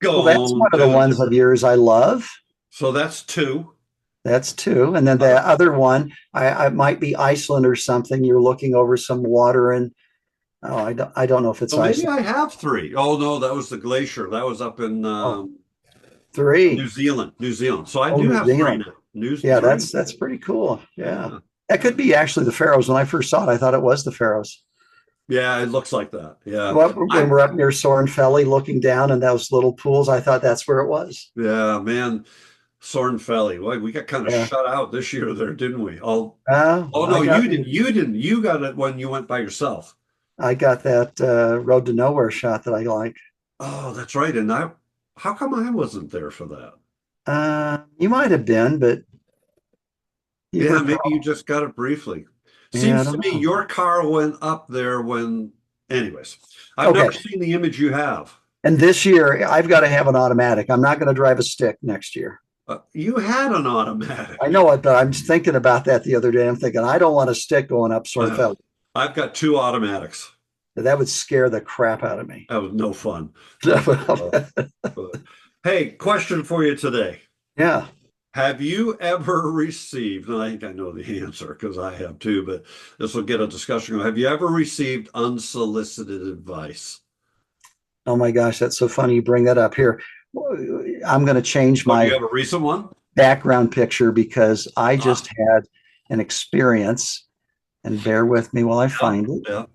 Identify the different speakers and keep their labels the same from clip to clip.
Speaker 1: Go
Speaker 2: Well, that's one
Speaker 1: on
Speaker 2: of the
Speaker 1: to the
Speaker 2: ones
Speaker 1: different.
Speaker 2: of yours I love.
Speaker 1: So that's two.
Speaker 2: That's two. And then
Speaker 1: Uh,
Speaker 2: the other one, I might be Iceland or something. You're looking over some water and oh, I don't know if it's
Speaker 1: so maybe
Speaker 2: Iceland.
Speaker 1: I have three. Oh no, that was the glacier. That was up in
Speaker 2: Oh,
Speaker 1: New
Speaker 2: three.
Speaker 1: Zealand. New Zealand. So I
Speaker 2: Oh,
Speaker 1: do
Speaker 2: New
Speaker 1: have three
Speaker 2: Zealand.
Speaker 1: now. News
Speaker 2: Yeah,
Speaker 1: three.
Speaker 2: that's pretty cool. Yeah.
Speaker 1: Yeah.
Speaker 2: That could be actually the Faroes. When I first saw it, I thought it was the Faroes.
Speaker 1: Yeah, it looks like that. Yeah.
Speaker 2: When
Speaker 1: I
Speaker 2: we're up near Sornfelli looking down in those little pools, I thought that's where it was.
Speaker 1: yeah, man. Sornfelli. Well, we got kind of
Speaker 2: Yeah.
Speaker 1: shut out this year there, didn't we? Oh
Speaker 2: I
Speaker 1: no,
Speaker 2: got
Speaker 1: you didn't. You didn't. You got it when you went by yourself.
Speaker 2: that Road to Nowhere shot that I like.
Speaker 1: Oh, that's right. And how come I wasn't there for that?
Speaker 2: You might have been, but you
Speaker 1: Yeah,
Speaker 2: were
Speaker 1: maybe you
Speaker 2: probably,
Speaker 1: just got it briefly.
Speaker 2: yeah, I
Speaker 1: Seems
Speaker 2: don't
Speaker 1: to me
Speaker 2: know.
Speaker 1: your car went up there when, anyways, I've never
Speaker 2: Okay.
Speaker 1: seen the image you have.
Speaker 2: And this year, I've got to have an automatic. I'm not going to drive a stick next year.
Speaker 1: You had an automatic.
Speaker 2: I know it, but I'm thinking about that the other day. I'm thinking, I don't want a stick going up
Speaker 1: Uh,
Speaker 2: Sornfelli.
Speaker 1: I've got two automatics.
Speaker 2: That would scare the crap out of me.
Speaker 1: That was no fun. Uh, but- hey, question for you today.
Speaker 2: Yeah.
Speaker 1: Have you ever received, and I think I know the answer because I have too, but this will get a discussion going. Have you ever received unsolicited advice?
Speaker 2: Oh my gosh, that's so funny you bring that up here. I'm going to change
Speaker 1: Oh, do you
Speaker 2: my
Speaker 1: have a recent one?
Speaker 2: background picture because I
Speaker 1: Ah,
Speaker 2: just had an experience, and bear with me while I
Speaker 1: yeah,
Speaker 2: find it.
Speaker 1: yeah.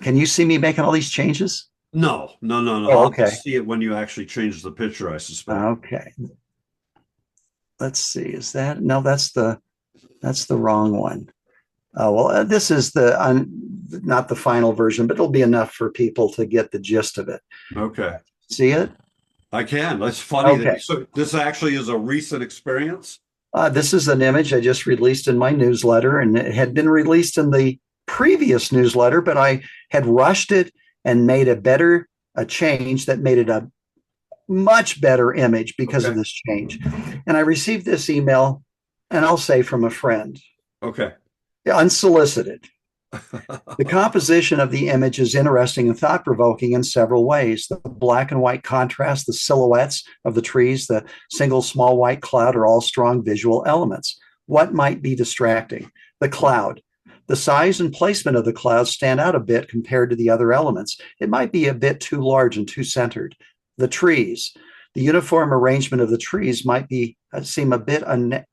Speaker 2: Can you see me making all these changes?
Speaker 1: No, no, no, no.
Speaker 2: Oh,
Speaker 1: I'll
Speaker 2: okay.
Speaker 1: just see it when you actually change the picture, I suspect.
Speaker 2: Okay. Let's see. Is that no? That's the wrong one. Oh well, this is not the final version, but it'll be enough for people to get the gist of it.
Speaker 1: Okay.
Speaker 2: See it?
Speaker 1: I can. That's funny that
Speaker 2: Okay.
Speaker 1: you, so this actually is a recent experience.
Speaker 2: This is an image I just released in my newsletter, and it had been released in the previous newsletter, but I had rushed it and made a change that made it a much better image because of
Speaker 1: Okay.
Speaker 2: this change. And I received this email, and I'll say from a friend,
Speaker 1: Okay.
Speaker 2: unsolicited. The composition of the image is interesting and thought provoking in several ways. The black and white contrast, the silhouettes of the trees, the single small white cloud are all strong visual elements. What might be distracting? The cloud. The size and placement of the clouds stand out a bit compared to the other elements. It might be a bit too large and too centered. The trees. The uniform arrangement of the trees might seem a bit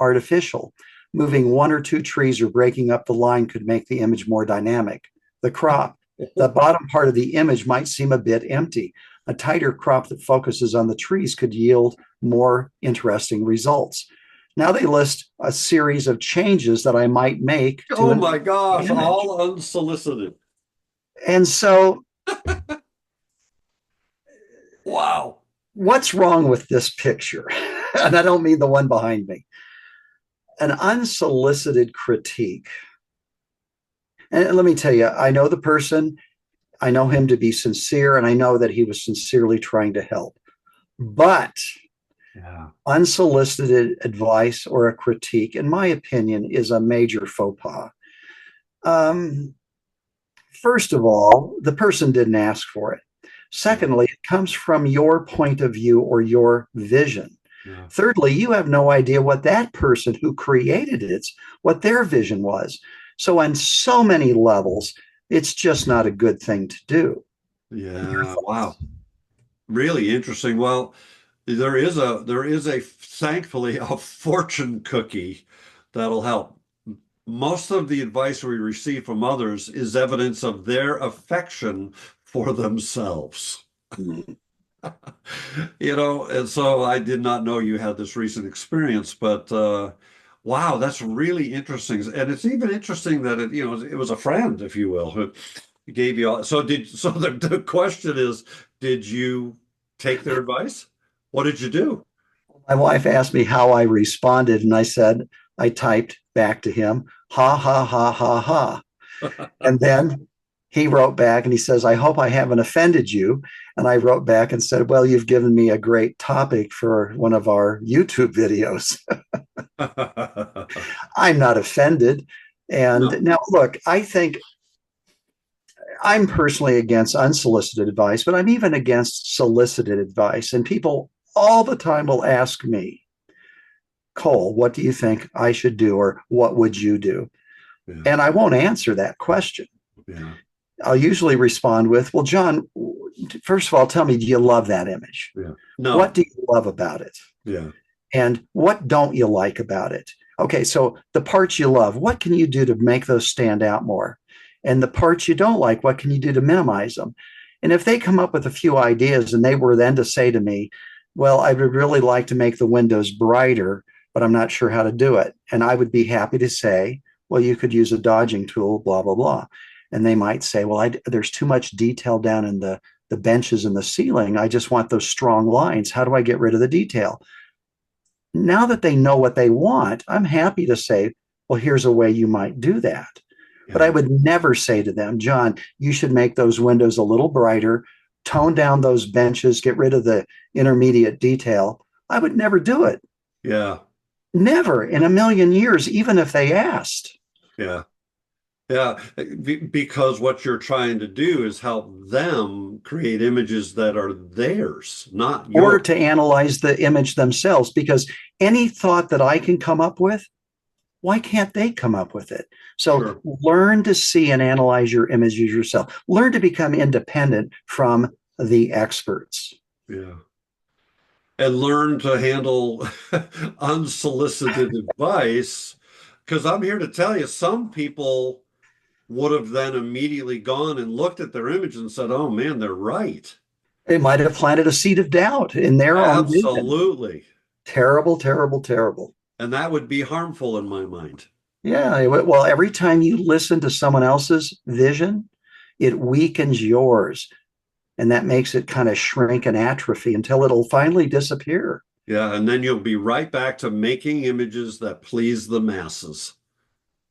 Speaker 2: artificial. Moving one or two trees or breaking up the line could make the image more dynamic. The crop. The bottom part of the image might seem a bit empty. A tighter crop that focuses on the trees could yield more interesting results. Now they list a series of changes that I might make to
Speaker 1: Oh
Speaker 2: an
Speaker 1: my gosh,
Speaker 2: image.
Speaker 1: all unsolicited.
Speaker 2: And so,
Speaker 1: Wow.
Speaker 2: what's wrong with this picture? And I don't mean the one behind me. An unsolicited critique. And let me tell you, I know the person, I know him to be sincere, and I know that he was sincerely trying to help. But
Speaker 1: Yeah.
Speaker 2: unsolicited advice or a critique, in my opinion, is a major faux pas. Um, First of all, the person didn't ask for it.
Speaker 1: Yeah.
Speaker 2: Secondly, it comes from your point of view or your vision.
Speaker 1: Yeah.
Speaker 2: Thirdly, you have no idea what that person who created it, what their vision was. So, on so many levels, it's just not a good thing to do. Your
Speaker 1: Yeah. Wow.
Speaker 2: thoughts?
Speaker 1: Really interesting. Well, there is a thankfully a fortune cookie that'll help. Most of the advice we receive from others is evidence of their affection for themselves. And so I did not know you had this recent experience, but wow, that's really interesting. And it's even interesting that it was a friend, if you will, who gave you all. So the question is, did you take their advice? What did you do?
Speaker 2: My wife asked me how I responded, and I said, I typed back to him, ha, ha, ha, ha, ha. And then he wrote back and he says, I hope I haven't offended you. And I wrote back and said, well, you've given me a great topic for one of our YouTube videos. I'm not offended. And
Speaker 1: No.
Speaker 2: now, look, I think I'm personally against unsolicited advice, but I'm even against solicited advice. And people all the time will ask me, Cole, what do you think I should do? Or what would you do?
Speaker 1: Yeah.
Speaker 2: And I won't answer that question.
Speaker 1: Yeah.
Speaker 2: I'll usually respond with, well, John, first of all, tell me, do you love that image?
Speaker 1: Yeah.
Speaker 2: What
Speaker 1: No.
Speaker 2: do you love about it?
Speaker 1: Yeah.
Speaker 2: And what don't you like about it? Okay, so the parts you love, what can you do to make those stand out more? And the parts you don't like, what can you do to minimize them? And if they come up with a few ideas and they were then to say to me, well, I would really like to make the windows brighter, but I'm not sure how to do it. And I would be happy to say, well, you could use a dodging tool, blah, blah, blah. And they might say, well, there's too much detail down in the benches and the ceiling. I just want those strong lines. How do I get rid of the detail? Now that they know what they want, I'm happy to say, well, here's a way you might do that. But I
Speaker 1: Yeah.
Speaker 2: would never say to them, John, you should make those windows a little brighter, tone down those benches, get rid of the intermediate detail. I would never do it.
Speaker 1: Yeah.
Speaker 2: Never in a million years, even if they asked.
Speaker 1: Yeah. Yeah. Because what you're trying to do is help them create images that are theirs, not
Speaker 2: Or
Speaker 1: yours.
Speaker 2: to analyze the image themselves, because any thought that I can come up with, why can't they come up with it? So
Speaker 1: Sure.
Speaker 2: learn to see and analyze your images yourself. Learn to become independent from the experts.
Speaker 1: Yeah. And learn to handle unsolicited advice. Because I'm here to tell you, some people would have then immediately gone and looked at their image and said, oh man, they're right.
Speaker 2: It might have planted a seed of doubt in their own vision.
Speaker 1: Absolutely.
Speaker 2: Terrible, terrible, terrible.
Speaker 1: And that would be harmful in my mind.
Speaker 2: Yeah. Well, every time you listen to someone else's vision, it weakens yours. And that makes it kind of shrink and atrophy until it'll finally disappear.
Speaker 1: Yeah. And then you'll be right back to making images that please the masses,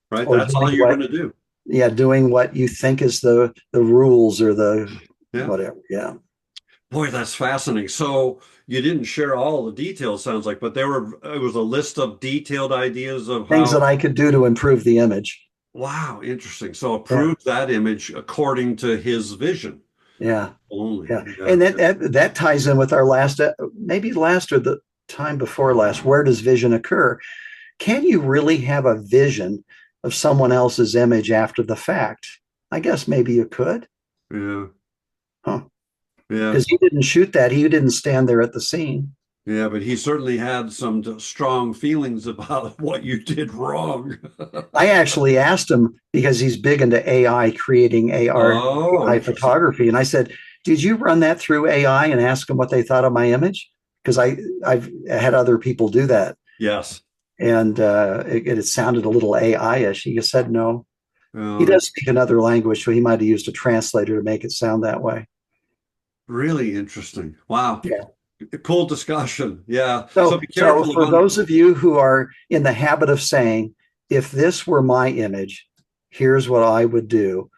Speaker 1: right?
Speaker 2: Or
Speaker 1: That's
Speaker 2: doing
Speaker 1: all you're going
Speaker 2: what,
Speaker 1: to do.
Speaker 2: yeah, doing what you think is the rules or the
Speaker 1: Yeah.
Speaker 2: whatever. Yeah.
Speaker 1: Boy, that's fascinating. So you didn't share all the details, sounds like, but it was a list of detailed ideas of
Speaker 2: Things that
Speaker 1: how,
Speaker 2: I could do to improve the image.
Speaker 1: wow, interesting. So
Speaker 2: Yeah.
Speaker 1: approve that image according to his vision
Speaker 2: Yeah.
Speaker 1: only.
Speaker 2: Yeah.
Speaker 1: Yeah.
Speaker 2: And that ties in with our last, maybe last or the time before last. Where does vision occur? Can you really have a vision of someone else's image after the fact? I guess maybe you could.
Speaker 1: Yeah.
Speaker 2: Huh.
Speaker 1: Yeah.
Speaker 2: Because he didn't shoot that. He didn't stand there at the scene.
Speaker 1: Yeah. But he certainly had some strong feelings about what you did wrong.
Speaker 2: I actually asked him because he's big into AI, creating AR,
Speaker 1: Oh,
Speaker 2: AI
Speaker 1: interesting.
Speaker 2: photography. And I said, did you run that through AI and ask them what they thought of my image? Because I've had other people do that.
Speaker 1: Yes.
Speaker 2: And it sounded a little AI-ish. He just said no. He
Speaker 1: Uh,
Speaker 2: does speak another language, so he might have used a translator to make it sound that way.
Speaker 1: really interesting. Wow.
Speaker 2: Yeah.
Speaker 1: Cool discussion. Yeah. So
Speaker 2: So,
Speaker 1: be
Speaker 2: so
Speaker 1: careful of
Speaker 2: for those of you who are in the habit of saying, if this were my image, here's what I would do,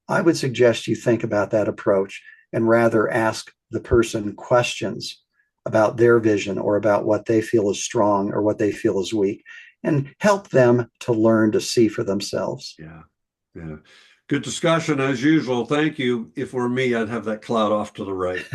Speaker 2: I would suggest you think about that approach and rather ask the person questions about their vision or about what they feel is strong or what they feel is weak and help them to learn to see for themselves.
Speaker 1: Yeah. Yeah. Good discussion as usual. Thank you. If it were me, I'd have that cloud off to the right.